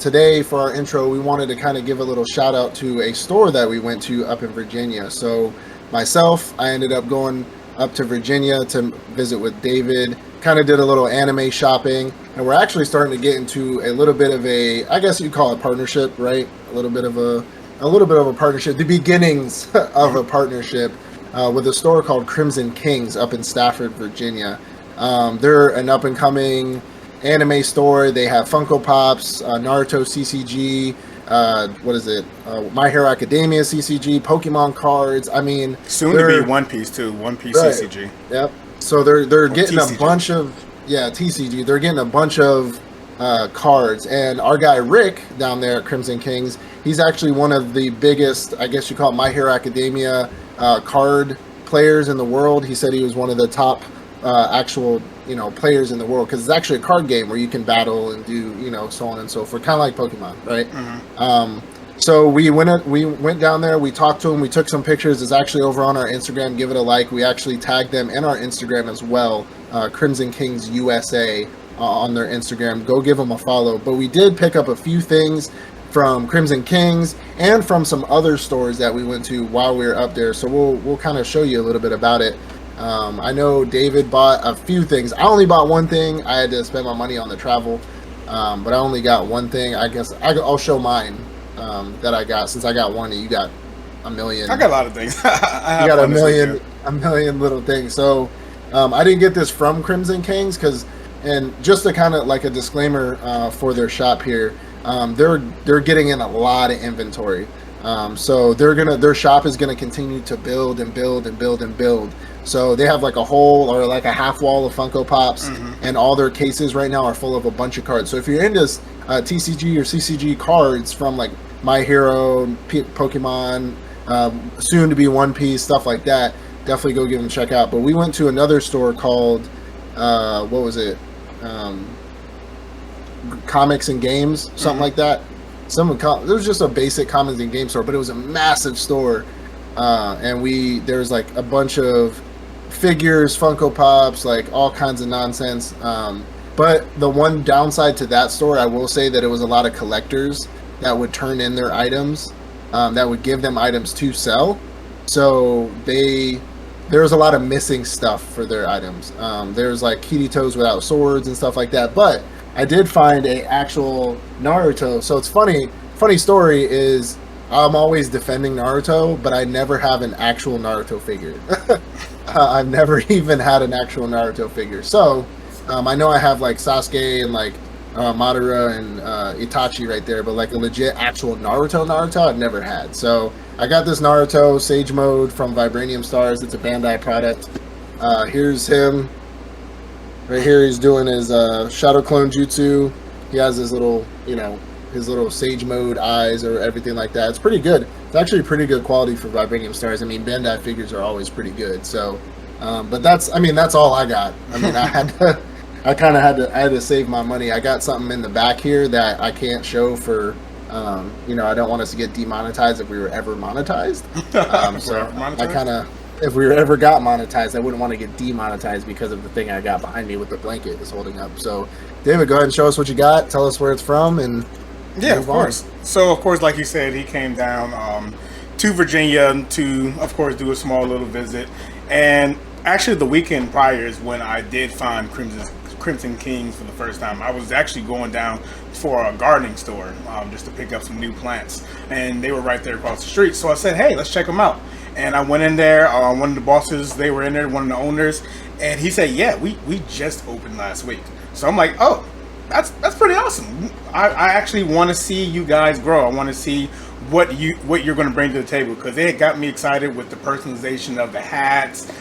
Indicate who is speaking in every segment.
Speaker 1: today for our intro, we wanted to kind of give a little shout out to a store that we went to up in Virginia. So myself, I ended up going up to Virginia to visit with David, kind of did a little anime shopping, and we're actually starting to get into a little bit of a, I guess you'd call it partnership, right? A little bit of a partnership, the beginnings of a partnership with a store called Crimson Kings up in Stafford, Virginia. They're an up and coming anime store. They have Funko Pops, Naruto CCG, what is it? My Hero Academia CCG, Pokemon cards. I mean,
Speaker 2: soon to be One Piece too. One Piece
Speaker 1: right,
Speaker 2: CCG.
Speaker 1: Yep. So they're getting
Speaker 2: TCG.
Speaker 1: A bunch of TCG. They're getting a bunch of cards, and our guy Rick down there at Crimson Kings, he's actually one of the biggest, I guess you call it, My Hero Academia card players in the world. He said he was one of the top actual players in the world, because it's actually a card game where you can battle and do so on and so forth, kind of like Pokemon, right? So we went down there, we talked to him, we took some pictures. It's actually over on our Instagram. Give it a like. We actually tagged them in our Instagram as well, Crimson Kings USA on their Instagram. Go give them a follow. But we did pick up a few things from Crimson Kings and from some other stores that we went to while we were up there. So we'll kind of show you a little bit about it. I know David bought a few things. I only bought one thing. I had to spend my money on the travel, but I only got one thing. I guess I'll show mine that I got, since I got one and you got a million.
Speaker 2: I got a lot of things.
Speaker 1: You got a million little things. So I didn't get this from Crimson Kings and just to kind of like a disclaimer for their shop here, they're getting in a lot of inventory. So their shop is gonna continue to build and build and build and build. So they have like a whole or like a half wall of Funko Pops, and all their cases right now are full of a bunch of cards. So if you're into TCG or CCG cards from like My Hero, Pokemon, soon to be One Piece, stuff like that, definitely go give them a check out. But we went to another store called what was it? Comics and Games, something like that. It was just a basic comics and game store, but it was a massive store, and there was like a bunch of figures, Funko Pops, like all kinds of nonsense. But the one downside to that store, I will say that it was a lot of collectors that would turn in their items, that would give them items to sell. So there was a lot of missing stuff for their items. There's like Kiritos without swords and stuff like that. But I did find a actual Naruto. So it's funny story is I'm always defending Naruto, but I never have an actual Naruto figure. I've never even had an actual Naruto figure. So I know I have like Sasuke and like Madara and Itachi right there, but like a legit actual Naruto I've never had. So I got this Naruto Sage Mode from Vibranium Stars. It's a Bandai product. Here's him. Right here, he's doing his Shadow Clone Jutsu. He has his little, his little Sage Mode eyes or everything like that. It's pretty good. It's actually pretty good quality for Vibranium Stars. I mean, Bandai figures are always pretty good. So, but that's all I got. I mean, I had to save my money. I got something in the back here that I can't show for, I don't want us to get demonetized if we were ever monetized. So if we ever got monetized, I wouldn't want to get demonetized because of the thing I got behind me with the blanket is holding up. So, David, go ahead and show us what you got. Tell us where it's from, and
Speaker 2: yeah, of course. So, of course, like you said, he came down to Virginia to, of course, do a small little visit. And actually, the weekend prior is when I did find Crimson Kings for the first time. I was actually going down for a gardening store just to pick up some new plants, and they were right there across the street. So I said, hey, let's check them out. And I went in there. One of the bosses, they were in there, one of the owners, and he said, yeah, we just opened last week. So I'm like, oh, that's pretty awesome. I actually want to see you guys grow. I want to see what you're going to bring to the table, because they had got me excited with the personalization of the hats.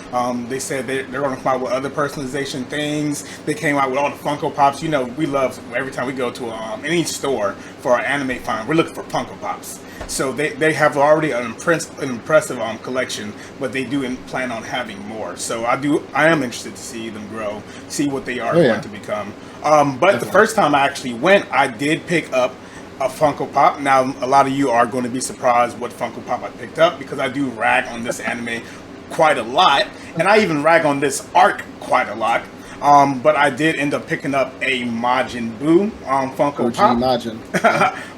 Speaker 2: They said they're going to come out with other personalization things. They came out with all the Funko Pops. We love every time we go to any store for our anime find, we're looking for Funko Pops. So they have already an impressive collection, but they do plan on having more. So I am interested to see them grow, see what they are going to become. But the first time I actually went, I did pick up a Funko Pop. Now, a lot of you are going to be surprised what Funko Pop I picked up, because I do rag on this anime quite a lot, and I even rag on this arc quite a lot. But I did end up picking up a Majin Buu Funko
Speaker 1: OG
Speaker 2: Pop.
Speaker 1: Majin.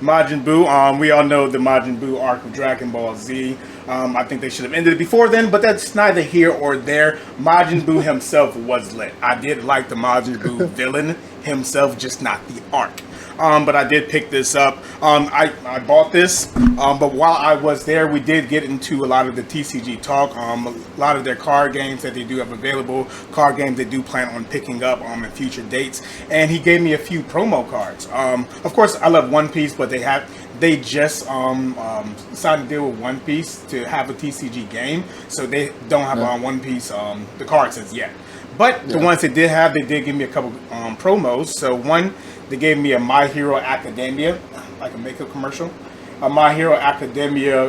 Speaker 2: Majin Buu. We all know the Majin Buu arc of Dragon Ball Z. I think they should have ended it before then, but that's neither here or there. Majin Buu himself was lit. I did like the Majin Buu villain himself, just not the arc. But I did pick this up. I bought this, but while I was there, we did get into a lot of the TCG talk. A lot of their card games that they do have available, card games they do plan on picking up in future dates. And he gave me a few promo cards. Of course, I love One Piece, but they just signed a deal with One Piece to have a TCG game, so they don't have One Piece the cards as yet. But the ones they did have, they did give me a couple promos. So one, they gave me a My Hero Academia, like a makeup commercial, a My Hero Academia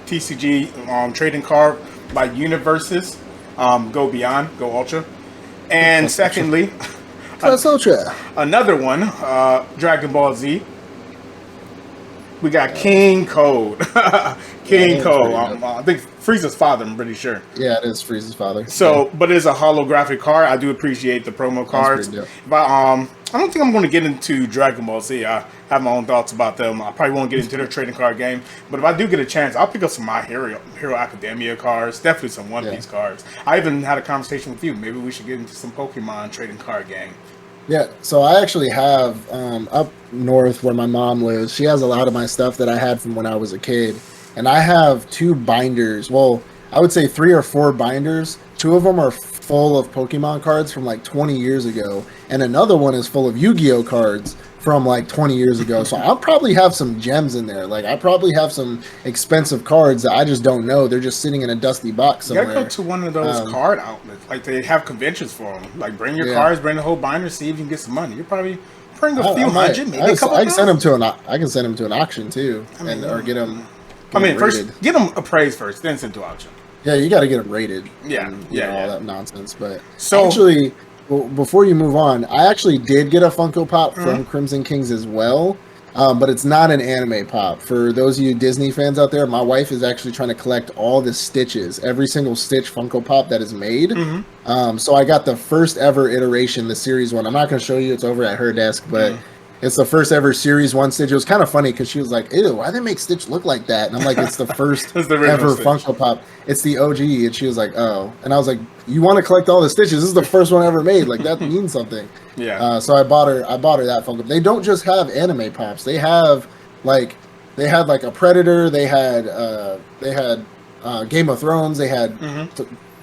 Speaker 2: TCG trading card by Universes, Go Beyond, Go Ultra. And secondly, another one, Dragon Ball Z. We got King Code. King Code. I think Frieza's father, I'm pretty sure.
Speaker 1: Yeah, it is Frieza's father.
Speaker 2: So, but it's a holographic card. I do appreciate the promo cards. But I don't think I'm going to get into Dragon Ball Z. I have my own thoughts about them. I probably won't get into their trading card game. But if I do get a chance, I'll pick up some My Hero Academia cards. Definitely some One Piece cards. I even had a conversation with you. Maybe we should get into some Pokemon trading card game.
Speaker 1: Yeah, so I actually have up north where my mom lives. She has a lot of my stuff that I had from when I was a kid, and I have 2 binders. Well, I would say 3 or 4 binders. 2 of them are full of Pokemon cards from like 20 years ago, and another one is full of Yu-Gi-Oh cards from like 20 years ago. So I'll probably have some gems in there. Like I probably have some expensive cards that I just don't know. They're just sitting in a dusty box somewhere.
Speaker 2: You gotta go to one of those card outlets. Like they have conventions for them. Like bring your cards, bring the whole binder, see if you can get some money. You probably bring a few hundred, maybe a couple.
Speaker 1: I can send them to I can send them to an auction too, or get them.
Speaker 2: First get them appraised first, then send to auction.
Speaker 1: Yeah, you got to get them rated.
Speaker 2: All
Speaker 1: that nonsense. But so actually, before you move on, I actually did get a Funko Pop from Crimson Kings as well, but it's not an anime pop. For those of you Disney fans out there, my wife is actually trying to collect all the Stitches, every single Stitch Funko Pop that is made. So I got the first ever iteration, the Series 1. I'm not going to show you; it's over at her desk, but. It's the first ever Series 1 Stitch. It was kind of funny because she was like, ew, why they make Stitch look like that? And I'm like, it's the first ever Stitch. Funko Pop. It's the OG. And she was like, oh. And I was like, you want to collect all the Stitches? This is the first one ever made. Like, that means something.
Speaker 2: Yeah.
Speaker 1: So I bought her that Funko. They don't just have anime pops. They had a Predator. They had Game of Thrones. They had...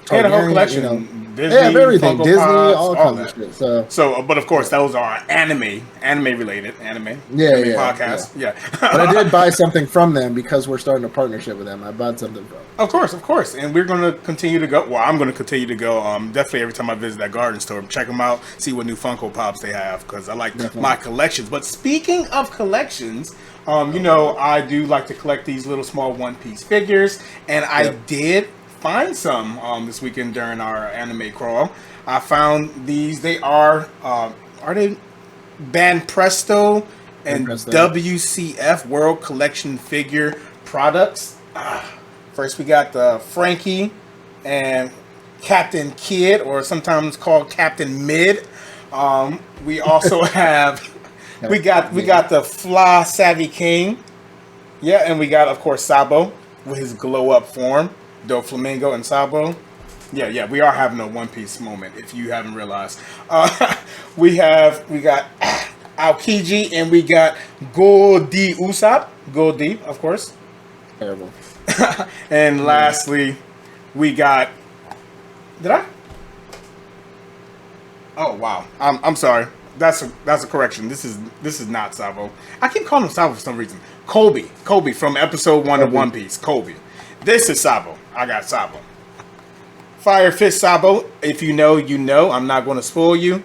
Speaker 2: They had a whole collection. Disney,
Speaker 1: they have everything.
Speaker 2: Funko
Speaker 1: Disney,
Speaker 2: Pops,
Speaker 1: all kinds of shit. So,
Speaker 2: but of course, those are anime related podcast. Yeah.
Speaker 1: But I did buy something from them because we're starting a partnership with them. I bought something from them.
Speaker 2: Of course. And we're going to continue to go. Well, I'm going to continue to go. Definitely every time I visit that garden store, check them out, see what new Funko Pops they have because I like my collections. But speaking of collections, I do like to collect these little small One Piece figures, and I did find some this weekend during our anime crawl. I found these. They are they Banpresto and WCF World Collection figure products. First we got the Frankie and Captain Kid, or sometimes called Captain Mid. We also have we got the Fly Savvy King. Yeah, and we got of course Sabo with his glow up form. Doflamingo and Sabo. Yeah, we are having a One Piece moment, if you haven't realized. We got Aokiji, and we got Goldie Usopp. Goldie, of course.
Speaker 1: Terrible.
Speaker 2: And lastly, we got... Did I? Oh, wow. I'm sorry. That's a correction. This is not Sabo. I keep calling him Sabo for some reason. Kobe from episode 1 of One Piece. Kobe. This is Sabo. I got Sabo. Fire Fist Sabo. If you know, you know. I'm not going to spoil you.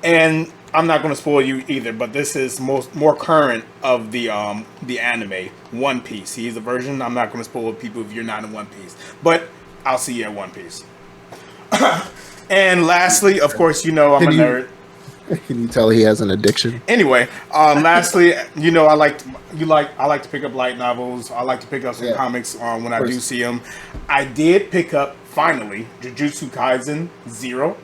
Speaker 2: And I'm not going to spoil you either. But this is more current of the anime One Piece. He's a version. I'm not going to spoil people if you're not in One Piece. But I'll see you at One Piece. And lastly, of course, I'm a nerd.
Speaker 1: Can you tell he has an addiction?
Speaker 2: Anyway, lastly, I like to pick up light novels. I like to pick up some comics when I do see them. I did pick up finally Jujutsu Kaisen 0.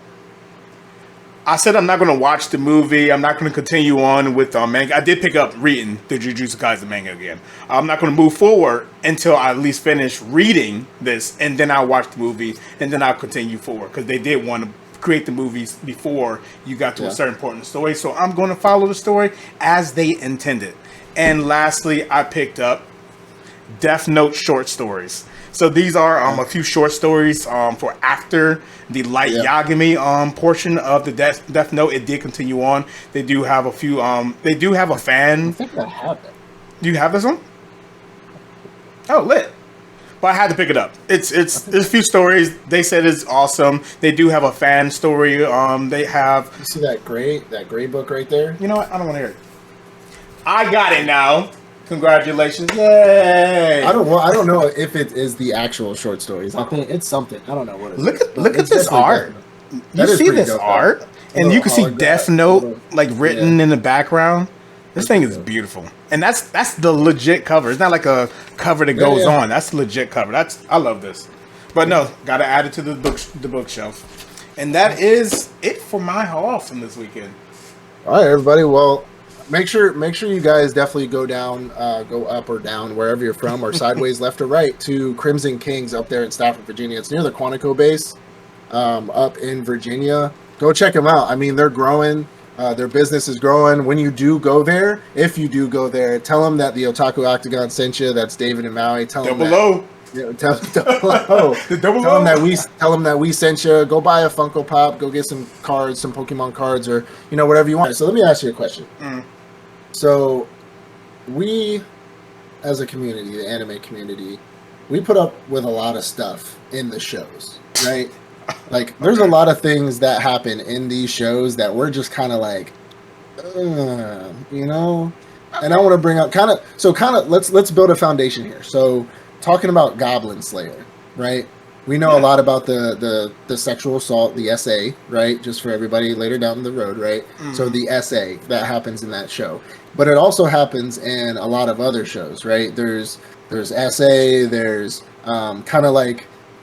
Speaker 2: I said I'm not going to watch the movie. I'm not going to continue on with manga. I did pick up reading the Jujutsu Kaisen manga again. I'm not going to move forward until I at least finish reading this, and then I'll watch the movie, and then I'll continue forward because they did want to create the movies before you got to a certain point in the story. So I'm going to follow the story as they intended. And lastly, I picked up Death Note short stories. So these are a few short stories for after the Light Yagami portion of the Death Note. It did continue on. They do have a few. They do have a fan.
Speaker 1: I think I have it.
Speaker 2: Do you have this one? Oh, lit. But I had to pick it up. It's a few stories. They said it's awesome. They do have a fan story. They have.
Speaker 1: You see that gray book right there?
Speaker 2: You know what? I don't want to hear it. I got it now. Congratulations! Yay!
Speaker 1: I don't know if it is the actual short stories. I think it's something. I don't know what it is.
Speaker 2: Look at this art. You see this art, and you can see Death Note like written in the background. This thing is beautiful, and that's the legit cover. It's not like a cover that goes on. That's the legit cover. I love this. But no, got to add it to the bookshelf, and that is it for my haul from this weekend.
Speaker 1: All right, everybody. Well. Make sure you guys definitely go up or down wherever you're from, or sideways, left or right, to Crimson Kings up there in Stafford, Virginia. It's near the Quantico base, up in Virginia. Go check them out. I mean, they're growing. Their business is growing. When you do go there, if you do go there, tell them that the Otaku Octagon sent you. That's David and Maui. Tell them tell them that we sent you. Go buy a Funko Pop. Go get some cards, some Pokemon cards, or whatever you want. So let me ask you a question. So, we, as a community, the anime community, we put up with a lot of stuff in the shows, right? Like, there's a lot of things that happen in these shows that we're just kind of like, And I want to bring up let's build a foundation here. So, talking about Goblin Slayer, right? We know a lot about the sexual assault, the SA, right? Just for everybody later down the road, right? So the SA that happens in that show, but it also happens in a lot of other shows, right? There's SA, there's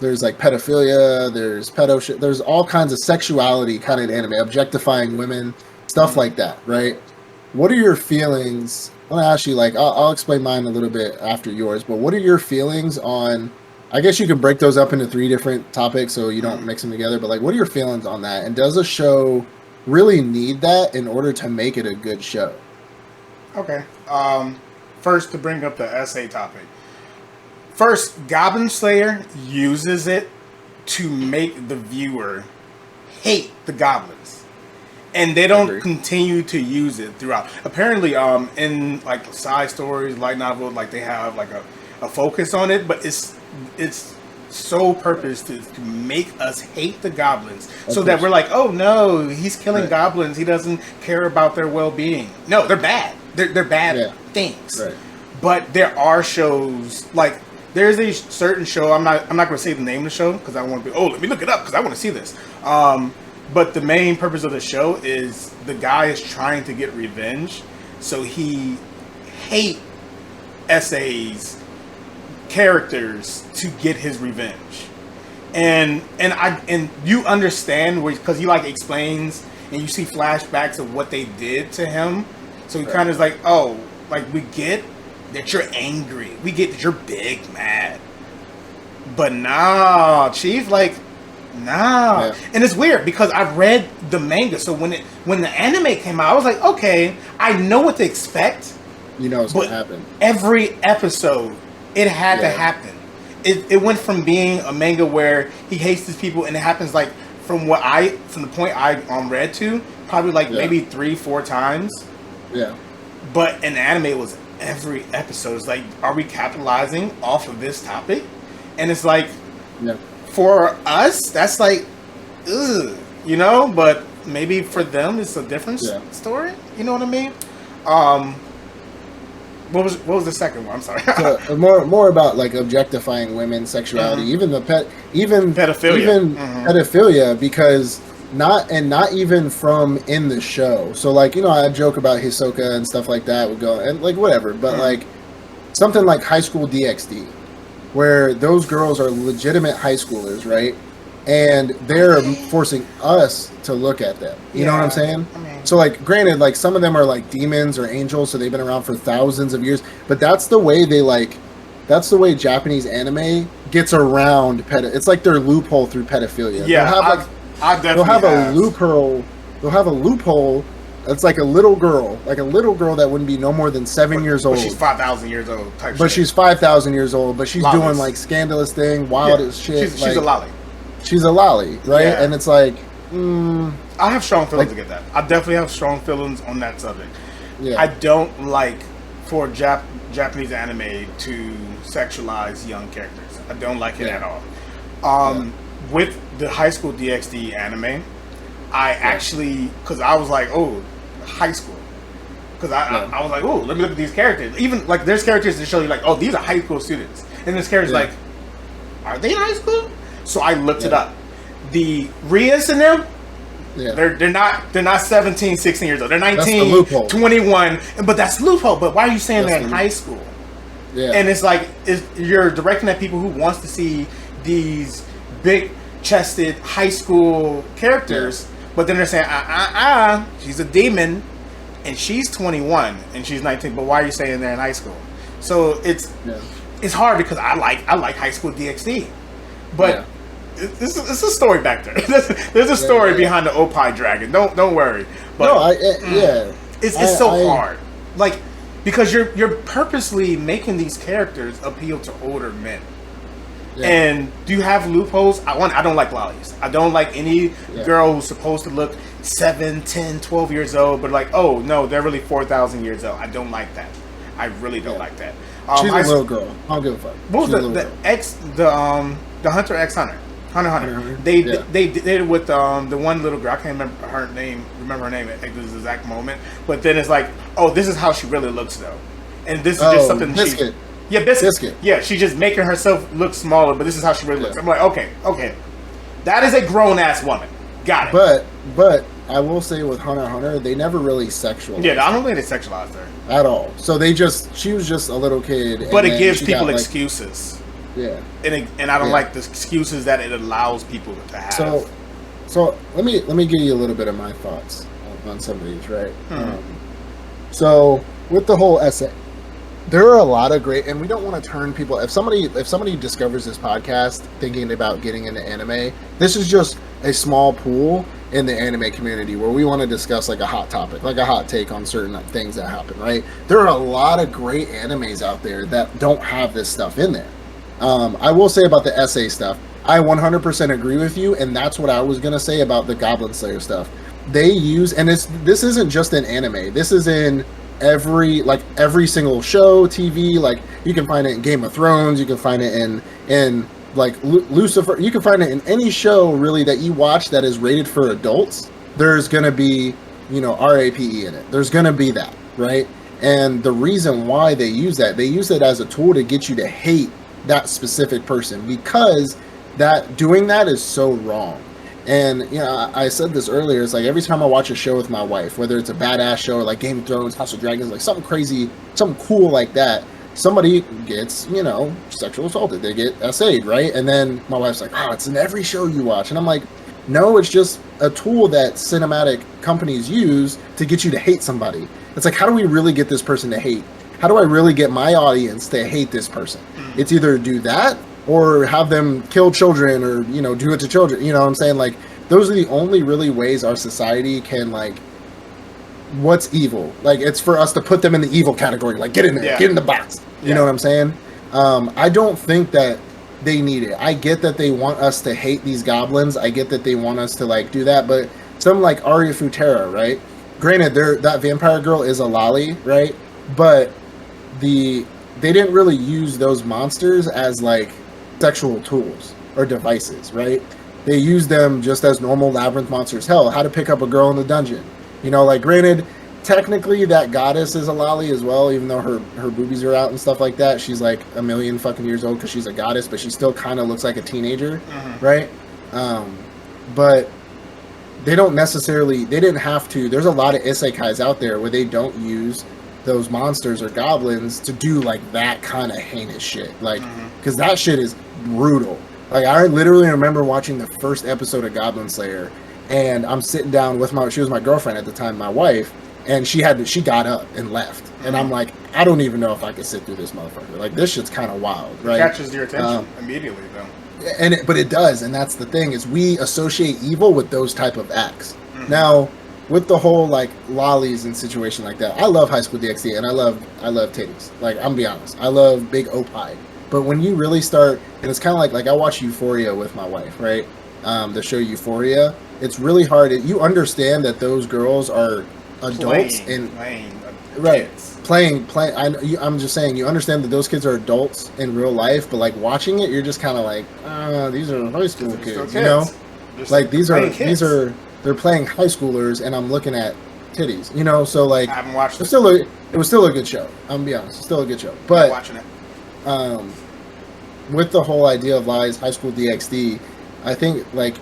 Speaker 1: there's like pedophilia, there's there's all kinds of sexuality kind of anime, objectifying women, stuff like that, right? What are your feelings? I want to ask you, I'll explain mine a little bit after yours, but what are your feelings on? I guess you can break those up into 3 different topics so you don't mix them together, but what are your feelings on that? And does a show really need that in order to make it a good show?
Speaker 2: Okay. First, to bring up the SA topic. First, Goblin Slayer uses it to make the viewer hate the goblins. And they don't continue to use it throughout. Apparently, in side stories, light novel, they have a focus on it, but it's sole purpose to make us hate the goblins, so that we're like, oh no, he's killing goblins. He doesn't care about their well-being. No, they're bad. They're bad things. Right. But there are shows there's a certain show. I'm not going to say the name of the show because I don't want to be. Oh, let me look it up because I want to see this. But the main purpose of the show is the guy is trying to get revenge, so he hate SA's characters to get his revenge, and you understand because he explains and you see flashbacks of what they did to him, so he kind of is like, oh, we get that you're angry, we get that you're big mad, but nah, Chief, nah. And it's weird because I've read the manga, so when the anime came out, I was like, okay, I know what to expect.
Speaker 1: It's gonna happen
Speaker 2: every episode. It had to happen. It went from being a manga where he hates these people, and it happens from the point I read to probably maybe 3-4 times. Yeah. But in anime, it was every episode. It's are we capitalizing off of this topic? And it's for us, that's ugh, But maybe for them, it's a different story. You know what I mean? What was the second one? I'm sorry.
Speaker 1: So, more about objectifying women, sexuality, even pedophilia, pedophilia, because not even from in the show. So I joke about Hisoka and stuff like that would go and whatever, but something like High School DxD, where those girls are legitimate high schoolers, right? and they're forcing us to look at them. You know what I'm saying?
Speaker 2: I mean,
Speaker 1: So, like, granted, like some of them are like demons or angels, so they've been around for thousands of years. But that's the way that's the way Japanese anime gets around It's like their loophole through pedophilia.
Speaker 2: yeah, I
Speaker 1: they'll
Speaker 2: definitely
Speaker 1: have a loophole. They'll have a loophole. That's like a little girl that wouldn't be no more than 7 years old.
Speaker 2: But she's 5,000 years old.
Speaker 1: But she's 5,000 years old. But she's
Speaker 2: Lollies.
Speaker 1: doing like scandalous thing, wild as shit.
Speaker 2: She's a lolly.
Speaker 1: She's a lolly, right?
Speaker 2: Yeah.
Speaker 1: And it's like,
Speaker 2: I have strong feelings to get that. I definitely have strong feelings on that subject.
Speaker 1: yeah,
Speaker 2: I don't like for Japanese anime to sexualize young characters. I don't like it at all. With the High School DxD anime, I actually, because I was like, oh, high school. Because I was like, oh, let me look at these characters. Even, like, there's characters that show you, like, oh, these are high school students. And there's characters like, are they in high school? So I looked it up. The Rias in them, they're not 17, 16 years old. They're 19, 21. But that's loophole. But why are you saying they're in high school?
Speaker 1: Yeah.
Speaker 2: And it's like, you're directing at people who wants to see these big-chested high school characters, but then they're saying, she's a demon, and she's 21, and she's 19, but why are you saying they're in high school? So it's hard because I like High School DxD, but it's a story back there. There's a story behind the Opie Dragon. Don't worry. But it's so hard, like, because you're purposely making these characters appeal to older men. Yeah. And do you have loopholes? I don't like lollies. I don't like any girl who's supposed to look 7, 10, 12 years old, but like, oh no, they're really 4,000 years old. I don't like that. I really don't like that.
Speaker 1: She's a little girl. I don't give a fuck.
Speaker 2: What was the Hunter x Hunter? Hunter. They did it with the one little girl. I can't remember her name at this exact moment. But then it's like, oh, this is how she really looks though, and this is just something.
Speaker 1: Biscuit.
Speaker 2: Biscuit. Yeah, she's just making herself look smaller, but this is how she really looks. I'm like, okay, that is a grown ass woman. Got
Speaker 1: it. But I will say with Hunter x Hunter, they never really sexualized.
Speaker 2: Yeah, I don't think they sexualized her
Speaker 1: at all. So she was just a little kid.
Speaker 2: But it gives people excuses.
Speaker 1: Yeah,
Speaker 2: and I don't like the excuses that it allows people to have.
Speaker 1: So let me give you a little bit of my thoughts on some of these, right? So with the whole essay, there are a lot of great, and we don't want to turn people. If somebody discovers this podcast thinking about getting into anime, this is just a small pool in the anime community where we want to discuss like a hot topic, like a hot take on certain things that happen. Right? There are a lot of great animes out there that don't have this stuff in there. I will say about the essay stuff, I 100% agree with you, and that's what I was gonna say about the Goblin Slayer stuff. They use, and this isn't just in anime. This is in every single show, TV. Like you can find it in Game of Thrones. You can find it in like Lucifer. You can find it in any show really that you watch that is rated for adults. There's gonna be RAPE in it. There's gonna be that, right? And the reason why they use it as a tool to get you to hate that specific person, because doing that is so wrong. And I said this earlier, it's like every time I watch a show with my wife, whether it's a badass show or like Game of Thrones, House of Dragons, like something crazy, something cool like that, somebody gets sexual assaulted, they get essayed, right? And then my wife's like, oh, it's in every show you watch. And I'm like, no, it's just a tool that cinematic companies use to get you to hate somebody. It's like, how do we really get this person to hate? How do I really get my audience to hate this person? It's either do that or have them kill children or, do it to children. You know what I'm saying? Like, those are the only really ways our society can, like, what's evil? Like, it's for us to put them in the evil category. Like, get in there, get in the box. You know what I'm saying? I don't think that they need it. I get that they want us to hate these goblins. I get that they want us to, like, do that. But something like Arya Futera, right? Granted, that vampire girl is a lolly, right? But they didn't really use those monsters as like sexual tools or devices, right? They used them just as normal labyrinth monsters. Hell, how to pick up a girl in the dungeon. Like granted, technically that goddess is a lolly as well, even though her boobies are out and stuff like that. She's like a million fucking years old because she's a goddess, but she still kind of looks like a teenager, right? But they didn't have to. There's a lot of isekais out there where they don't use those monsters or goblins to do like that kind of heinous shit, like because that shit is brutal. Like I literally remember watching the first episode of Goblin Slayer, and I'm sitting down with she was my girlfriend at the time, my wife, and she got up and left, and I'm like, I don't even know if I could sit through this motherfucker. Like this shit's kind of wild, right?
Speaker 2: Catches your attention immediately, though.
Speaker 1: But it does, and that's the thing is we associate evil with those type of acts. Now, with the whole like lollies and situation like that, I love High School DxD and I love titties. Like I'm gonna be honest, I love big opie. But when you really start, and it's kind of like I watch Euphoria with my wife, right? The show Euphoria. It's really hard. You understand that those girls are adults playing. I'm just saying, you understand that those kids are adults in real life, but like watching it, you're just kind of like, these are high school kids, you know? Like these are they're playing high schoolers, and I'm looking at titties, you know? So like,
Speaker 2: I haven't watched it.
Speaker 1: It was still a good show. I'm gonna be honest, it's still a good show. But
Speaker 2: watching it.
Speaker 1: With the whole idea of lies, High School DxD, I think like,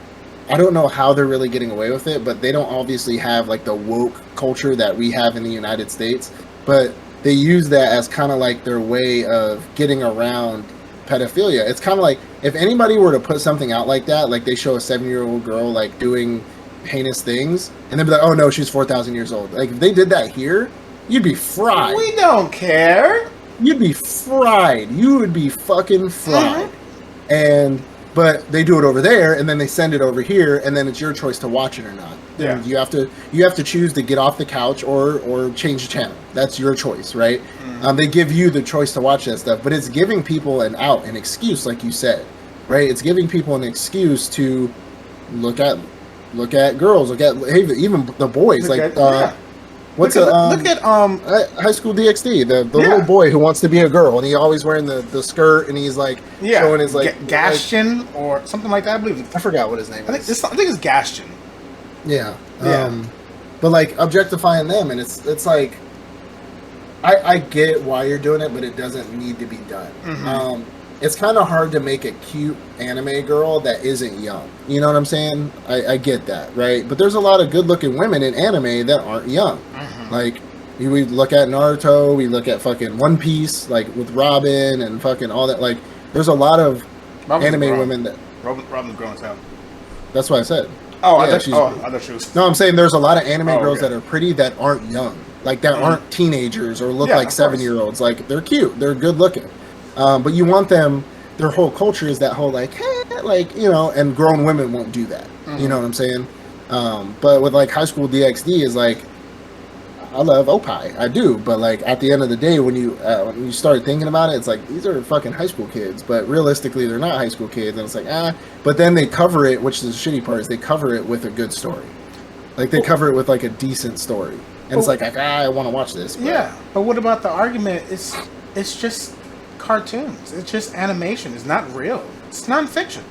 Speaker 1: I don't know how they're really getting away with it, but they don't obviously have like the woke culture that we have in the United States. But they use that as kind of like their way of getting around pedophilia. It's kind of like if anybody were to put something out like that, like they show a 7-year-old girl like doing heinous things, and they'd be like, "Oh no, she's 4,000 years old." Like if they did that here, you'd be fried.
Speaker 2: We don't care.
Speaker 1: You'd be fried. You would be fucking fried. But they do it over there, and then they send it over here, and then it's your choice to watch it or not.
Speaker 2: Yeah.
Speaker 1: You have to choose to get off the couch or change the channel. That's your choice, right? They give you the choice to watch that stuff, but it's giving people an excuse, like you said, right? It's giving people an excuse to look at girls, even the boys, Look at
Speaker 2: High
Speaker 1: School DxD, the little boy who wants to be a girl, and he always wearing the skirt, and he's like showing his like
Speaker 2: Gaston or something like that. I believe.
Speaker 1: I forgot what his name is.
Speaker 2: I think it's Gaston.
Speaker 1: Yeah. But like objectifying them, and it's like I get why you're doing it, but it doesn't need to be done. It's kind of hard to make a cute anime girl that isn't young. You know what I'm saying? I get that, right? But there's a lot of good-looking women in anime that aren't young. Like, we look at Naruto, we look at fucking One Piece, like, with Robin and fucking all that. Like, there's a lot of anime women that...
Speaker 2: Robin's grown as hell.
Speaker 1: That's what I said.
Speaker 2: I thought she was...
Speaker 1: No, I'm saying there's a lot of anime girls that are pretty that aren't young. Like, that aren't teenagers or look like 7-year-olds. Like, they're cute. They're good-looking. But you want them, their whole culture is that whole like, hey, like, you know, and grown women won't do that. You know what I'm saying? But with like High School DxD is like, I love Opie, I do, but like at the end of the day, when you start thinking about it, it's like these are fucking high school kids, but realistically they're not high school kids, and it's like but then they cover it, which is the shitty part, is they cover it with a good story, like they cover it with like a decent story, and it's like I want to watch this. But.
Speaker 2: But what about the argument? It's just cartoons. It's just animation. It's not real. It's nonfiction.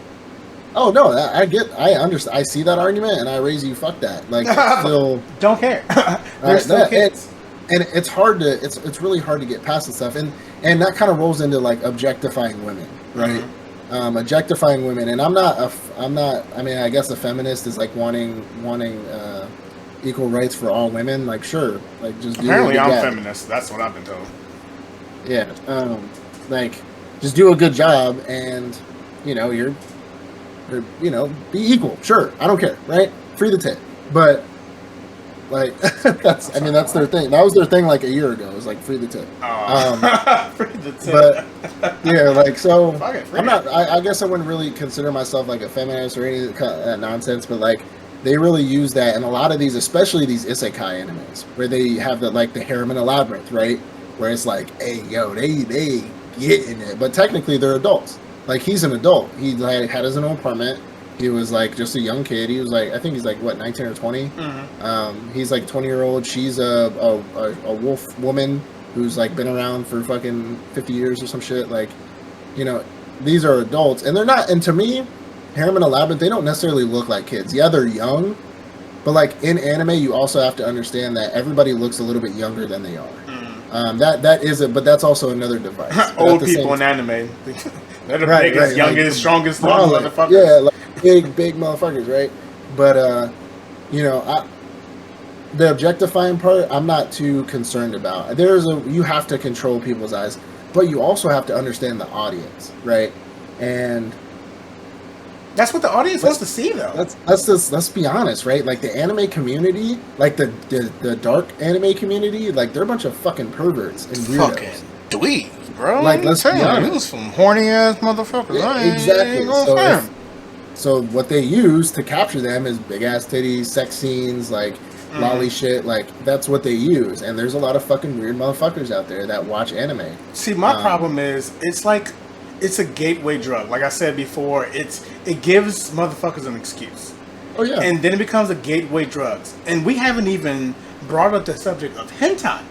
Speaker 1: Oh no, I understand. I see that argument, and I raise you fuck that. Like, still
Speaker 2: don't care. They're still kids.
Speaker 1: And it's hard to it's really hard to get past this stuff, and that kind of rolls into like objectifying women, right? Objectifying women, and I'm not. I mean, I guess a feminist is like wanting equal rights for all women. Like, sure, like just
Speaker 2: apparently I'm feminist. That's what I've been told.
Speaker 1: Yeah, like just do a good job, and you know you're be equal. Sure, I don't care, right? Free the tit, but like that's their thing. That was their thing like a year ago. It was like free the tit.
Speaker 2: Free the tit.
Speaker 1: But yeah, like so. I'm not. I guess I wouldn't really consider myself like a feminist or any of that nonsense, but like they really use that in a lot of these, especially these isekai animes, where they have the like the harem and a labyrinth, right? Where it's like, hey, yo, they get in it, but technically they're adults. Like he's an adult. He like had his own apartment. He was like just a young kid. He was like, I think he's like what, 19 or 20. He's like 20-year-old. She's a wolf woman who's like been around for fucking 50 years or some shit. Like, you know, these are adults, and they're not. And to me, Harem and a Labyrinth, they don't necessarily look like kids. Yeah, they're young, but like in anime, you also have to understand that everybody looks a little bit younger than they are. That is it, but that's also another device.
Speaker 2: Old people in anime, they're the biggest, youngest, strongest motherfuckers.
Speaker 1: Yeah, like big motherfuckers, right? But you know, the objectifying part, I'm not too concerned about. You have to control people's eyes, but you also have to understand the audience, right? And
Speaker 2: That's what the audience wants to see, though.
Speaker 1: Let's be honest, right? Like the anime community, like the dark anime community, like they're a bunch of fucking perverts and weirdos.
Speaker 2: Fucking dweebs, bro.
Speaker 1: Like, let's be honest.
Speaker 2: These some horny ass motherfuckers.
Speaker 1: Yeah, exactly. So what they use to capture them is big ass titties, sex scenes, like lolly shit. Like that's what they use. And there's a lot of fucking weird motherfuckers out there that watch anime.
Speaker 2: See, my problem is it's like it's a gateway drug. Like I said before, it gives motherfuckers an excuse.
Speaker 1: Oh yeah.
Speaker 2: And then it becomes a gateway drug. And we haven't even brought up the subject of hentai.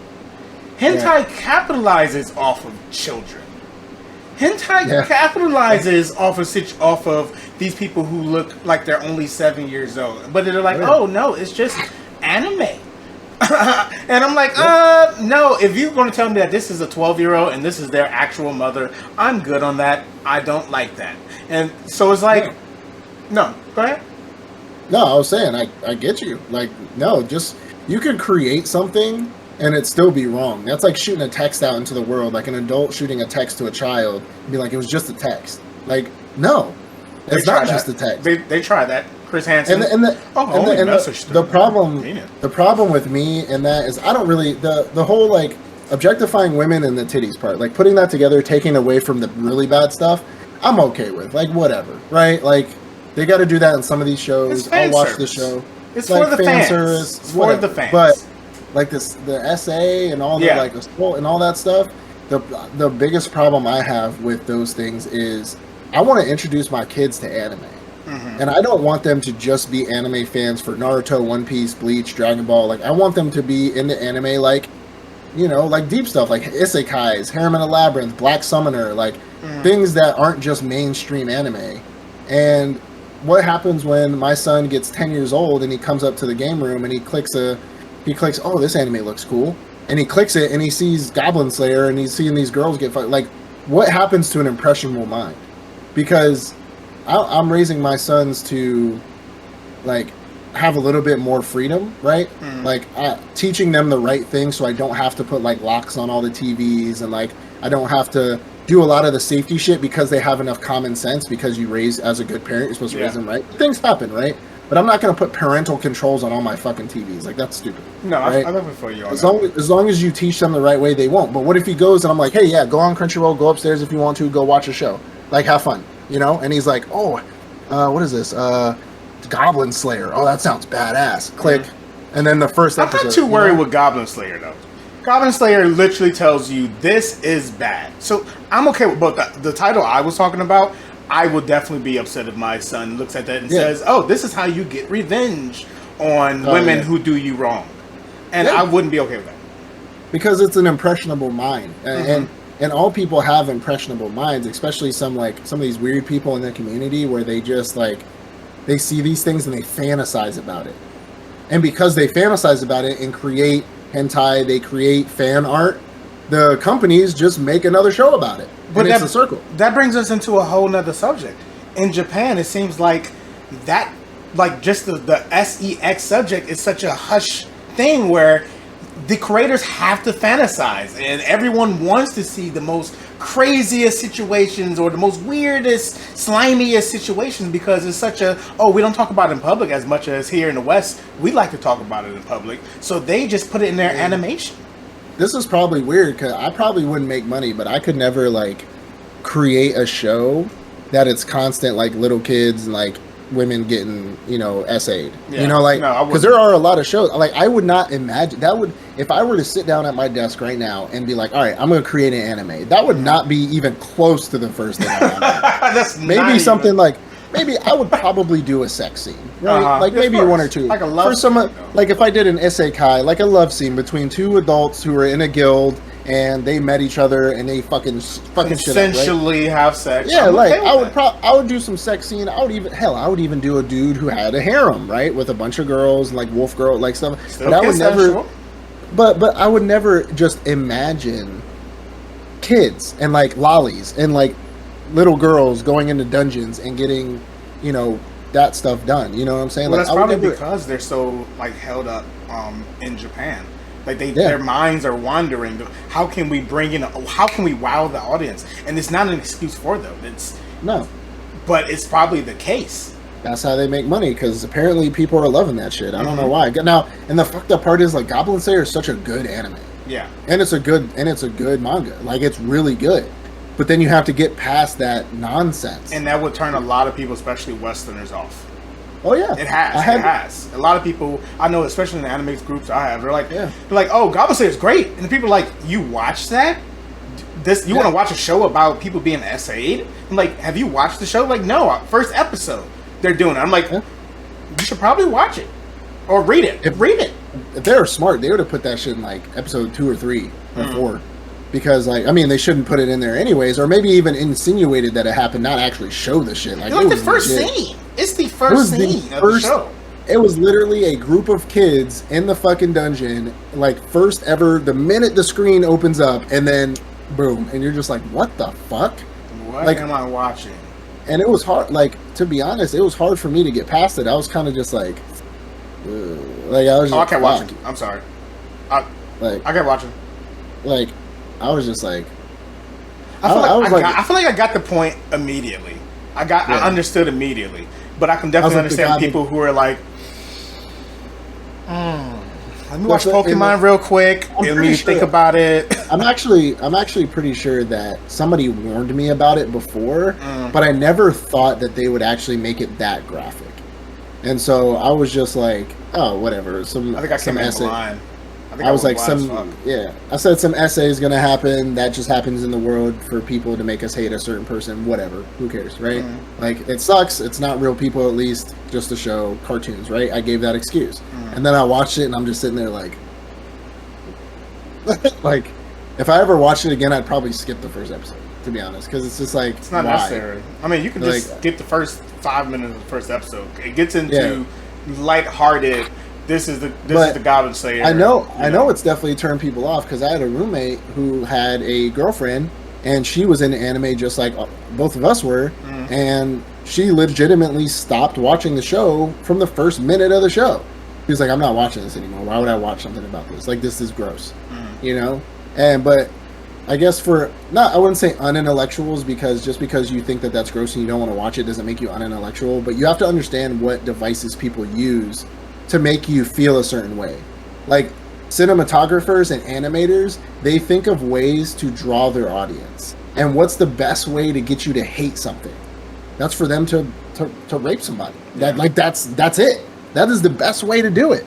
Speaker 2: Hentai capitalizes off of children. Hentai capitalizes off of these people who look like they're only 7 years old. But they're like, oh no, it's just anime. And I'm like, no, if you're going to tell me that this is a 12-year-old and this is their actual mother, I'm good on that. I don't like that. And so it's like, no, go ahead.
Speaker 1: No, I was saying, I get you. Like, no, just, you can create something and it still be wrong. That's like shooting a text out into the world, like an adult shooting a text to a child and be like, it was just a text. Like, no, it's not just a text.
Speaker 2: They try that. Chris Hansen.
Speaker 1: The problem with me in that is I don't really the whole like objectifying women and the titties part, like putting that together, taking away from the really bad stuff, I'm okay with. Like whatever, right? Like they got to do that in some of these shows. I'll watch the show.
Speaker 2: It's like for the fans. It's for the fans.
Speaker 1: But like this, the essay and all the like the sport and all that stuff. The biggest problem I have with those things is I want to introduce my kids to anime. And I don't want them to just be anime fans for Naruto, One Piece, Bleach, Dragon Ball. Like, I want them to be into anime like, you know, like deep stuff, like isekais, Harem in a Labyrinth, Black Summoner, like things that aren't just mainstream anime. And what happens when my son gets 10 years old and he comes up to the game room and he clicks, oh, this anime looks cool. And he clicks it and he sees Goblin Slayer and he's seeing these girls get fucked. Like, what happens to an impressionable mind? Because I'm raising my sons to, like, have a little bit more freedom, right? Like, teaching them the right thing so I don't have to put, like, locks on all the TVs and, like, I don't have to do a lot of the safety shit because they have enough common sense because you raise, as a good parent, you're supposed to raise them right. Things happen, right? But I'm not going to put parental controls on all my fucking TVs. Like, that's stupid.
Speaker 2: No,
Speaker 1: right?
Speaker 2: I love it for you on
Speaker 1: as long as you teach them the right way, they won't. But what if he goes and I'm like, hey, yeah, go on Crunchyroll, go upstairs if you want to, go watch a show. Like, have fun. You know, and he's like, oh, what is this? Goblin Slayer. Oh, that sounds badass. Click. And then the first episode.
Speaker 2: I'm not too worried with Goblin Slayer, though. Goblin Slayer literally tells you this is bad. So I'm okay with both. The title I was talking about, I would definitely be upset if my son looks at that and says, oh, this is how you get revenge on women who do you wrong. And I wouldn't be okay with that.
Speaker 1: Because it's an impressionable mind. And all people have impressionable minds, especially some of these weird people in the community where they just like, they see these things and they fantasize about it. And because they fantasize about it and create hentai, they create fan art, the companies just make another show about it. But it's a circle.
Speaker 2: That brings us into a whole nother subject. In Japan, it seems like that, like just the sex subject is such a hush thing where the creators have to fantasize and everyone wants to see the most craziest situations or the most weirdest, slimiest situations because it's such we don't talk about it in public as much as here in the West. We like to talk about it in public. So they just put it in their animation.
Speaker 1: This is probably weird because I probably wouldn't make money, but I could never like create a show that it's constant like little kids and like women getting, you know, essayed. You know, like, because there are a lot of shows. Like, I would not imagine that would, if I were to sit down at my desk right now and be like, all right, I'm going to create an anime, that would not be even close to the first thing I want.
Speaker 2: That's
Speaker 1: maybe something like, maybe I would probably do a sex scene, right? Like maybe one or two.
Speaker 2: Like a love
Speaker 1: scene. Like if I did an isekai, like a love scene between two adults who are in a guild and they met each other and they fucking shit up, right?
Speaker 2: Essentially have sex.
Speaker 1: Yeah, like I would do some sex scene. I would even do a dude who had a harem, right, with a bunch of girls, like wolf girl, like stuff. But I would never. But I would never just imagine kids and like lollies and like little girls going into dungeons and getting, you know, that stuff done. You know what I'm saying?
Speaker 2: Well,
Speaker 1: like,
Speaker 2: that's probably because they're so like held up in Japan. Like their minds are wandering. How can we bring in? How can we wow the audience? And it's not an excuse for them. It's
Speaker 1: no.
Speaker 2: but it's probably the case.
Speaker 1: That's how they make money, because apparently people are loving that shit. I don't know
Speaker 2: Mm-hmm.
Speaker 1: why. Now, and the fucked up part is, like, Goblin Slayer is such a good anime,
Speaker 2: Yeah.
Speaker 1: and it's a good manga. Like, it's really good. But then you have to get past that nonsense.
Speaker 2: And that would turn a lot of people, especially Westerners, off.
Speaker 1: Oh yeah,
Speaker 2: It has. It has. A lot of people I know, especially in the anime groups I have, they're like, "Oh, Goblin Slayer is great," and the people are like, "You watch that? You want to watch a show about people being SA'd?" I'm like, "Have you watched the show?" Like, no, first episode they're doing it. I'm like,
Speaker 1: Yeah.
Speaker 2: you should probably watch it or read it. Read it.
Speaker 1: If they were smart, they would have put that shit in like episode 2 or 3 or 4. Because, like, I mean, they shouldn't put it in there anyways, or maybe even insinuated that it happened, not actually show the shit. Like,
Speaker 2: It's like
Speaker 1: it
Speaker 2: the
Speaker 1: was
Speaker 2: first
Speaker 1: legit.
Speaker 2: scene. It's the
Speaker 1: It
Speaker 2: first
Speaker 1: was the
Speaker 2: scene of the
Speaker 1: first-
Speaker 2: show.
Speaker 1: It was literally a group of kids in the fucking dungeon, like, first ever, the minute the screen opens up, and then boom, and you're just like, what the fuck?
Speaker 2: What
Speaker 1: Like-
Speaker 2: am I watching?
Speaker 1: And it was hard, like, to be honest, it was hard for me to get past it. I was kind of just like, like, I was just
Speaker 2: Oh, I kept
Speaker 1: fuck.
Speaker 2: watching. I'm sorry.
Speaker 1: Like,
Speaker 2: I kept watching.
Speaker 1: like, I was just like,
Speaker 2: I feel,
Speaker 1: I was like-
Speaker 2: I feel like I got the point immediately. I
Speaker 1: Yeah.
Speaker 2: understood immediately. But I can definitely
Speaker 1: like the
Speaker 2: understand
Speaker 1: guy
Speaker 2: people who are like, let me watch
Speaker 1: Well, so-
Speaker 2: Pokemon real quick.
Speaker 1: I'm
Speaker 2: Let
Speaker 1: pretty
Speaker 2: me
Speaker 1: sure-
Speaker 2: think about it.
Speaker 1: I'm actually pretty sure that somebody warned me about it before,
Speaker 2: Mm.
Speaker 1: but I never thought that they would actually make it that graphic. And so I was just like, oh, whatever. Some
Speaker 2: I think I
Speaker 1: some
Speaker 2: came in
Speaker 1: essay.
Speaker 2: blind.
Speaker 1: I was like,
Speaker 2: blind as
Speaker 1: some
Speaker 2: fuck.
Speaker 1: yeah. I said some essay is gonna happen. That just happens in the world for people to make us hate a certain person. Whatever. Who cares, right?
Speaker 2: Mm.
Speaker 1: Like, it sucks. It's not real people, at least, just to show cartoons, right? I gave that excuse,
Speaker 2: Mm.
Speaker 1: and then I watched it, and I'm just sitting there like, like, if I ever watched it again, I'd probably skip the first episode, to be honest, because it's just like,
Speaker 2: It's not
Speaker 1: why?
Speaker 2: necessary. I mean, you can just
Speaker 1: Like-
Speaker 2: get the first 5 minutes of the first episode. It gets into
Speaker 1: Yeah.
Speaker 2: lighthearted. This is
Speaker 1: But
Speaker 2: the Goblin Slayer.
Speaker 1: I know
Speaker 2: you
Speaker 1: it's definitely turned people off, because I had a roommate who had a girlfriend, and she was into anime just like both of us were,
Speaker 2: Mm.
Speaker 1: and she legitimately stopped watching the show from the first minute of the show. She was like, "I'm not watching this anymore. Why would I watch something about this? Like, this is gross," you know. But I guess for not, I wouldn't say unintellectuals, because just because you think that that's gross and you don't want to watch it doesn't make you unintellectual. But you have to understand what devices people use to make you feel a certain way. Like, cinematographers and animators, they think of ways to draw their audience. And what's the best way to get you to hate something? That's for them to rape somebody. That's it. That is the best way to do it.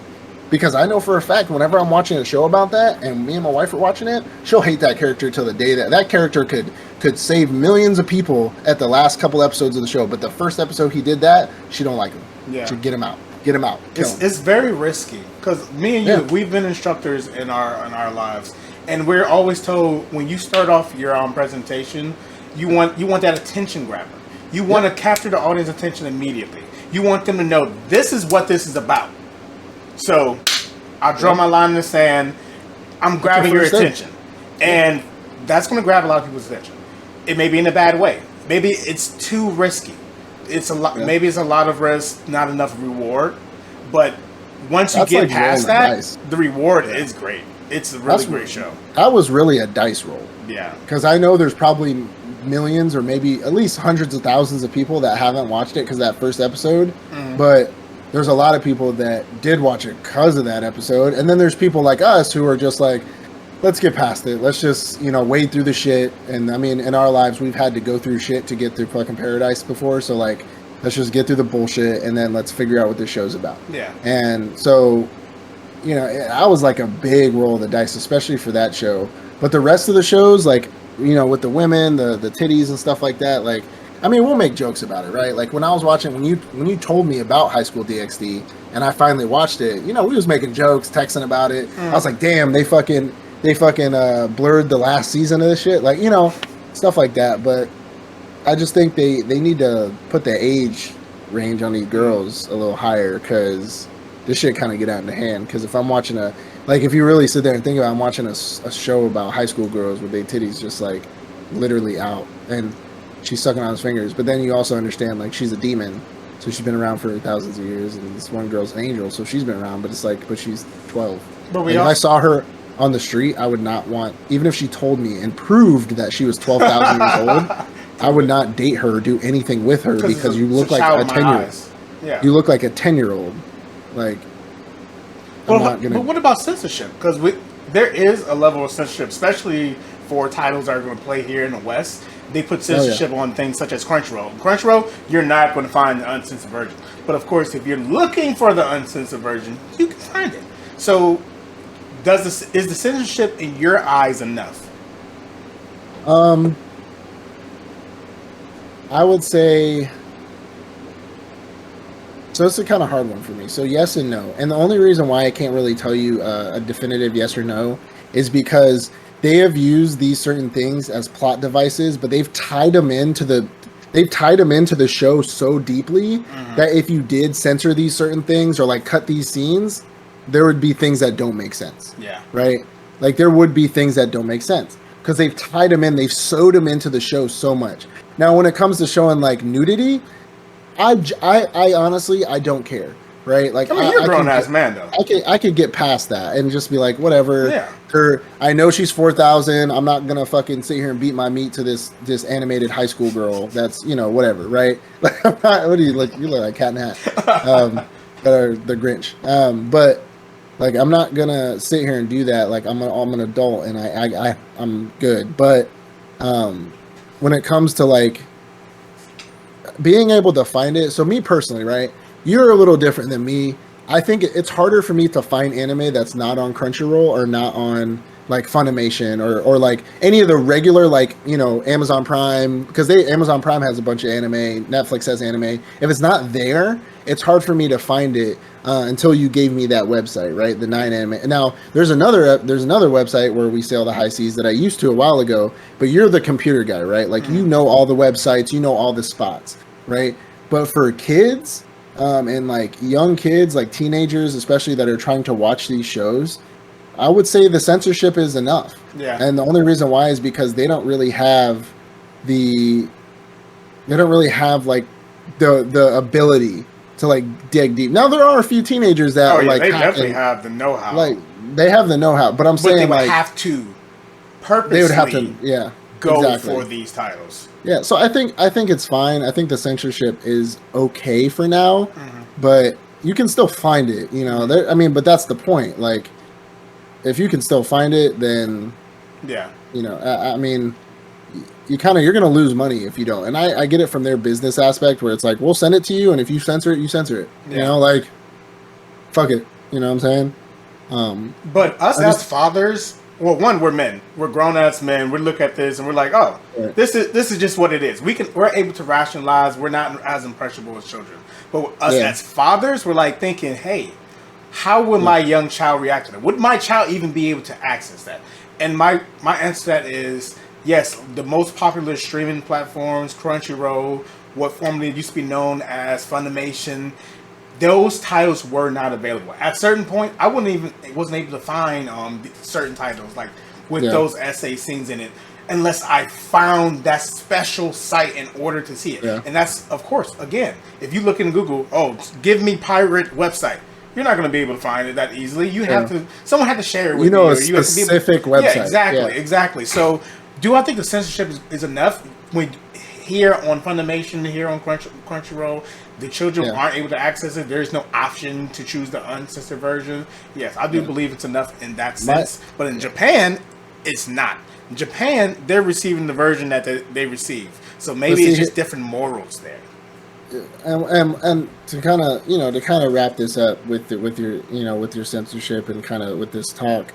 Speaker 1: Because I know for a fact, whenever I'm watching a show about that, and me and my wife are watching it, she'll hate that character till the day that character could save millions of people at the last couple episodes of the show. But the first episode he did that, she don't like him.
Speaker 2: Yeah.
Speaker 1: She'd get him out. Kill him.
Speaker 2: It's very risky, because me and you,
Speaker 1: Yeah.
Speaker 2: we've been instructors in our lives, and we're always told, when you start off your presentation, you want that attention grabber. You want to capture the audience attention immediately. You want them to know this is what this is about. So I draw my line in the sand. I'm grabbing your
Speaker 1: first thing.
Speaker 2: attention, and that's going to grab a lot of people's attention. It may be in a bad way. Maybe it's too risky. It's a lot.
Speaker 1: Yeah.
Speaker 2: Maybe it's a lot of risk, not enough reward. But once you
Speaker 1: That's
Speaker 2: get
Speaker 1: like
Speaker 2: past
Speaker 1: rolling the
Speaker 2: that,
Speaker 1: dice.
Speaker 2: the reward is great. It's a really
Speaker 1: That's-
Speaker 2: great show.
Speaker 1: That was really a dice roll.
Speaker 2: Yeah.
Speaker 1: Because I know there's probably millions, or maybe at least hundreds of thousands of people that haven't watched it because that first episode. But there's a lot of people that did watch it because of that episode. And then there's people like us who are just like, let's get past it. Let's just, wade through the shit. And I mean, in our lives, we've had to go through shit to get through fucking Paradise before. So, like, let's just get through the bullshit and then let's figure out what this show's about.
Speaker 2: Yeah.
Speaker 1: And so, I was like a big roll of the dice, especially for that show. But the rest of the shows, like, with the women, the titties and stuff like that, like, I mean, we'll make jokes about it, right? Like, when I was watching, when you told me about High School DxD and I finally watched it, we was making jokes, texting about it. I was like, damn, they fucking blurred the last season of this shit, like, stuff like that. But I just think they need to put the age range on these girls a little higher, because this shit kind of get out of hand. Because if I'm watching if you really sit there and think about it, I'm watching a show about high school girls with their titties just like literally out, and she's sucking on his fingers. But then you also understand, like, she's a demon, so she's been around for thousands of years, and this one girl's an angel, so she's been around. But it's like, but she's 12.
Speaker 2: But we
Speaker 1: And if I
Speaker 2: also,
Speaker 1: saw her on the street, I would not want, even if she told me and proved that she was 12,000 years old, I would not date her or do anything with her because you look like a 10-year-old.
Speaker 2: Yeah.
Speaker 1: You look like a 10-year-old. Like,
Speaker 2: but what about censorship? Because there is a level of censorship, especially for titles that are going to play here in the West. They put censorship on things such as Crunchyroll. Crunchyroll, you're not going to find the uncensored version. But of course, if you're looking for the uncensored version, you can find it. So, is the censorship in your eyes enough?
Speaker 1: I would say. So it's a kind of hard one for me. So yes and no. And the only reason why I can't really tell you a definitive yes or no is because they have used these certain things as plot devices, but they've tied them into the show so deeply that if you did censor these certain things or like cut these scenes, there would be things that don't make sense.
Speaker 2: Yeah.
Speaker 1: Right? Like there would be things that don't make sense because they've tied them in, they've sewed them into the show so much. Now, when it comes to showing like nudity, I honestly, I don't care, right? Like,
Speaker 2: I mean, you're a grown ass man, though.
Speaker 1: I could get past that and just be like, whatever.
Speaker 2: Yeah.
Speaker 1: I know she's 4,000. I'm not gonna fucking sit here and beat my meat to this animated high school girl. That's whatever, right? Like, what do you look? You look like Cat in the Hat, or the Grinch. But like, I'm not gonna sit here and do that. Like, I'm an adult and I'm good. But when it comes to like being able to find it, so me personally, right? You're a little different than me. I think it's harder for me to find anime that's not on Crunchyroll or not on like Funimation or like any of the regular like Amazon Prime, because Amazon Prime has a bunch of anime, Netflix has anime. If it's not there, it's hard for me to find it until you gave me that website, right? The 9anime. Now there's another website where we sell the high seas that I used to a while ago, but you're the computer guy, right? Like you know all the websites, you know all the spots, right? But for kids and like young kids, like teenagers especially, that are trying to watch these shows, I would say the censorship is enough.
Speaker 2: Yeah.
Speaker 1: And the only reason why is because they don't really have like the ability to like dig deep. Now there are a few teenagers that
Speaker 2: they definitely have the know-how.
Speaker 1: Like they have the know-how, but I'm saying
Speaker 2: they would
Speaker 1: like
Speaker 2: have to purposely
Speaker 1: they would have to
Speaker 2: go for these titles.
Speaker 1: Yeah, so I think it's fine. I think the censorship is okay for now, but you can still find it. But that's the point. Like, if you can still find it, then I mean, you're going to lose money if you don't. And I get it from their business aspect where it's like, we'll send it to you, and if you censor it, you censor it.
Speaker 2: Yeah.
Speaker 1: Like, fuck it. You know what I'm saying?
Speaker 2: But us as fathers, well, one, we're men. We're grown ass men. We look at this and we're like, oh, this is just what it is. We're able to rationalize. We're not as impressionable as children. But us as fathers, we're like thinking, hey, how would my young child react to that? Would my child even be able to access that? And my answer to that is yes. The most popular streaming platforms, Crunchyroll, what formerly used to be known as Funimation, those titles were not available. At a certain point, I wasn't able to find certain titles like with those essay scenes in it unless I found that special site in order to see it. Yeah. And that's, of course, again, if you look in Google, give me pirate website. You're not going to be able to find it that easily. You have to. Someone had to share it with you.
Speaker 1: A specific website.
Speaker 2: Yeah, exactly. So, do I think the censorship is enough? When here on Funimation, here on Crunchyroll, the children aren't able to access it. There's no option to choose the uncensored version. Yes, I do believe it's enough in that sense. But in Japan, it's not. In Japan, they're receiving the version that they receive. So maybe it's just different morals there.
Speaker 1: And to kind of wrap this up with your censorship and kind of with this talk,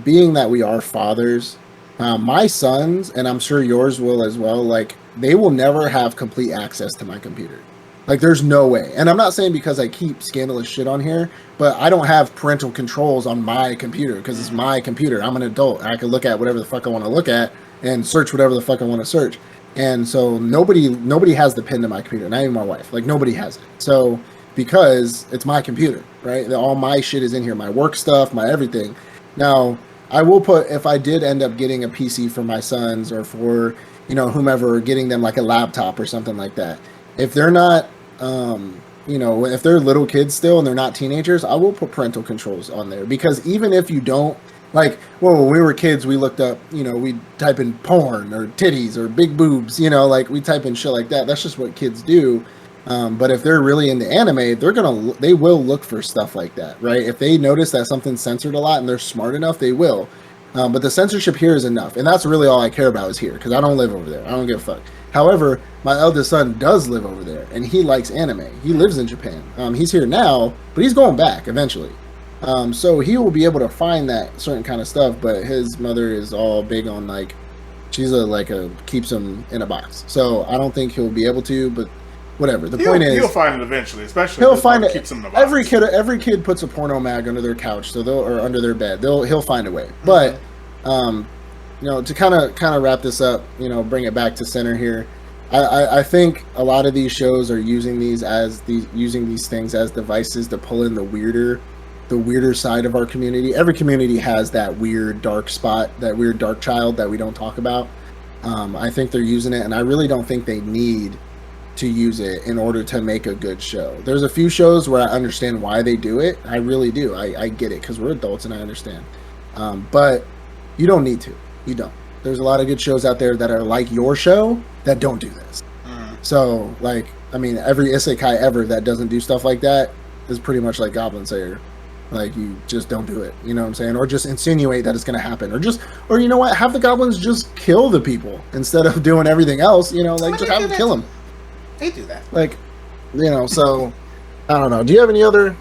Speaker 1: being that we are fathers, my sons, and I'm sure yours will as well, like they will never have complete access to my computer. Like there's no way. And I'm not saying because I keep scandalous shit on here, but I don't have parental controls on my computer because it's my computer. I'm an adult. I can look at whatever the fuck I want to look at and search whatever the fuck I want to search. And so nobody has the pin to my computer, not even my wife. Like nobody has it. So because it's my computer, right? All my shit is in here, my work stuff, my everything. Now, I will put, if I did end up getting a PC for my sons or for, whomever, or getting them like a laptop or something like that. If they're not, if they're little kids still and they're not teenagers, I will put parental controls on there because even if you don't Like, well, when we were kids, we looked up, we type in porn or titties or big boobs, like we type in shit like that. That's just what kids do. But if they're really into anime, they will look for stuff like that, right? If they notice that something's censored a lot and they're smart enough, they will. But the censorship here is enough, and that's really all I care about is here, because I don't live over there. I don't give a fuck. However, my eldest son does live over there, and he likes anime. He lives in Japan. He's here now, but he's going back eventually. So he will be able to find that certain kind of stuff, but his mother is all big on she's keeps him in a box. So I don't think he'll be able to, but whatever. The point is,
Speaker 2: he'll find it eventually. Especially
Speaker 1: he'll find it.
Speaker 2: Keeps him in a box.
Speaker 1: Every kid puts a porno mag under their couch, or under their bed. He'll find a way. But to kind of wrap this up, bring it back to center here. I think a lot of these shows are using these things as devices to pull in the weirder side of our community. Every community has that weird dark spot, that weird dark child that we don't talk about. I think they're using it, and I really don't think they need to use it in order to make a good show. There's a few shows where I understand why they do it. I really do. I get it, because we're adults and I understand. But you don't need to. You don't. There's a lot of good shows out there that are like your show that don't do this. So, every isekai ever that doesn't do stuff like that is pretty much like Goblin Slayer. You just don't do it, you know what I'm saying? Or just insinuate that it's going to happen. Or you know what? Have the goblins just kill the people instead of doing everything else, just have them kill them.
Speaker 2: They do that.
Speaker 1: So, I don't know. Do you have any other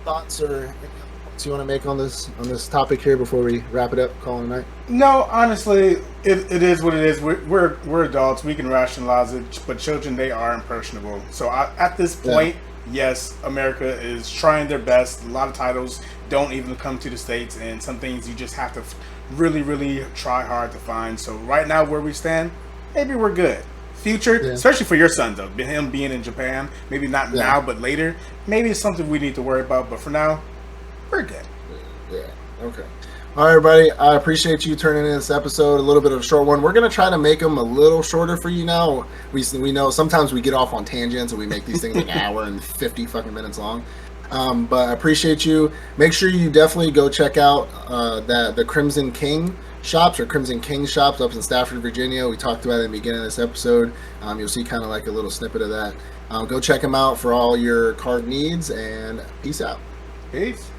Speaker 1: thoughts or any other points you want to make on this topic here before we wrap it up, call it a night?
Speaker 2: No, honestly, it is what it is. We're adults. We can rationalize it, but children, they are impressionable. So at this point, yes, America is trying their best. A lot of titles don't even come to the States, and some things you just have to really, really try hard to find. So right now, where we stand, maybe we're good. Future, especially for your son, though, him being in Japan, maybe not now, but later, maybe it's something we need to worry about. But for now, we're good.
Speaker 1: Yeah, okay. All right, everybody. I appreciate you turning in this episode. A little bit of a short one. We're going to try to make them a little shorter for you now. We know sometimes we get off on tangents and we make these things an hour and 50 fucking minutes long. But I appreciate you. Make sure you definitely go check out the Crimson King shops, or Crimson King shops, up in Stafford, Virginia. We talked about it in the beginning of this episode. You'll see kind of like a little snippet of that. Go check them out for all your card needs, and peace out.
Speaker 2: Peace.